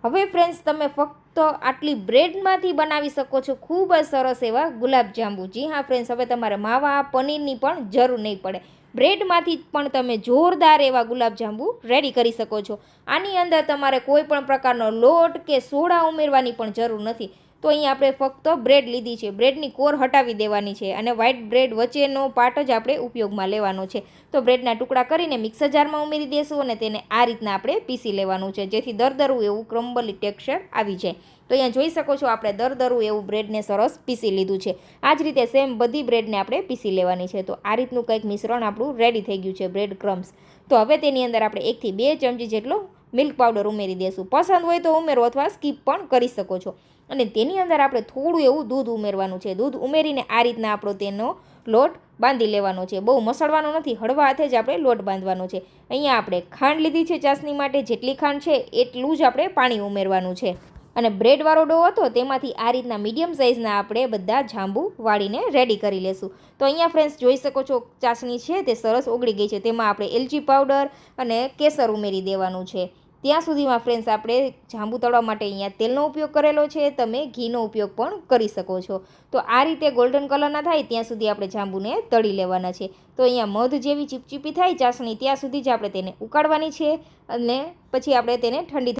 હવે ફ્રેન્ડ્સ તમે ફક્ત આટલી બ્રેડમાંથી બનાવી શકો છો ખૂબ જ સરસ એવા ગુલાબજાંબુ। જી હા ફ્રેન્ડ્સ, હવે તમારે માવા પનીરની પણ જરૂર નહીં પડે, બ્રેડમાંથી પણ તમે જોરદાર એવા ગુલાબજાંબુ રેડી કરી શકો છો। આની અંદર તમારે કોઈ પણ પ્રકારનો લોટ કે સોડા ઉમેરવાની પણ જરૂર નથી। તો અહીં આપણે ફક્ત બ્રેડ લીધી છે, બ્રેડની કોર હટાવી દેવાની છે અને વ્હાઇટ બ્રેડ વચ્ચેનો પાર્ટ જ આપણે ઉપયોગમાં લેવાનો છે। તો બ્રેડના ટુકડા કરીને મિક્સર જારમાં ઉમેરી દેશું અને તેને આ રીતના આપણે પીસી લેવાનું છે, જેથી દરદરું એવું ક્રમ્બલી ટેક્સચર આવી જાય। તો અહીંયા જોઈ શકો છો આપણે દરદરું એવું બ્રેડને સરસ પીસી લીધું છે। આ જ રીતે સેમ બધી બ્રેડને આપણે પીસી લેવાની છે। તો આ રીતનું કંઈક મિશ્રણ આપણું રેડી થઈ ગયું છે, બ્રેડ ક્રમ્સ। તો હવે તેની અંદર આપણે 1 થી 2 ચમચી જેટલો મિલ્ક પાવડર ઉમેરી દેશું, પસંદ હોય તો ઉમેરો અથવા સ્કીપ પણ કરી શકો છો। અને તેની અંદર આપણે થોડું એવું દૂધ ઉમેરવાનું છે। દૂધ ઉમેરીને આ રીતના આપણો તેનો લોટ બાંધી લેવાનો છે, બહુ મસળવાનો નથી, હળવા હાથે જ આપણે લોટ બાંધવાનો છે। અહીંયા આપણે ખાંડ લીધી છે ચાસણી માટે, જેટલી ખાંડ છે એટલું જ આપણે પાણી ઉમેરવાનું છે। અને બ્રેડવાળો ડો હતો તેમાંથી આ રીતના મીડિયમ સાઇઝના આપણે બધા જાંબુ વાળીને રેડી કરી લેશું। તો અહીંયા ફ્રેન્ડ્સ જોઈ શકો છો ચાસણી છે તે સરસ ઓગળી ગઈ છે, તેમાં આપણે એલચી પાવડર અને કેસર ઉમેરી દેવાનું છે। ત્યાં સુધીમાં ફ્રેન્ડ્સ આપણે જાંબુ તળવા માટે અહીંયા તેલનો ઉપયોગ કરેલો છે, તમે ઘીનો ઉપયોગ પણ કરી શકો છો। તો આ રીતે ગોલ્ડન કલરના થાય ત્યાં સુધી આપણે જાંબુને તળી લેવાના છે। તો અહીંયા મધ જેવી ચીપચીપી થાય ચાસણી ત્યાં સુધી જ આપણે તેને ઉકાળવાની છે અને પછી આપણે તેને ઠંડી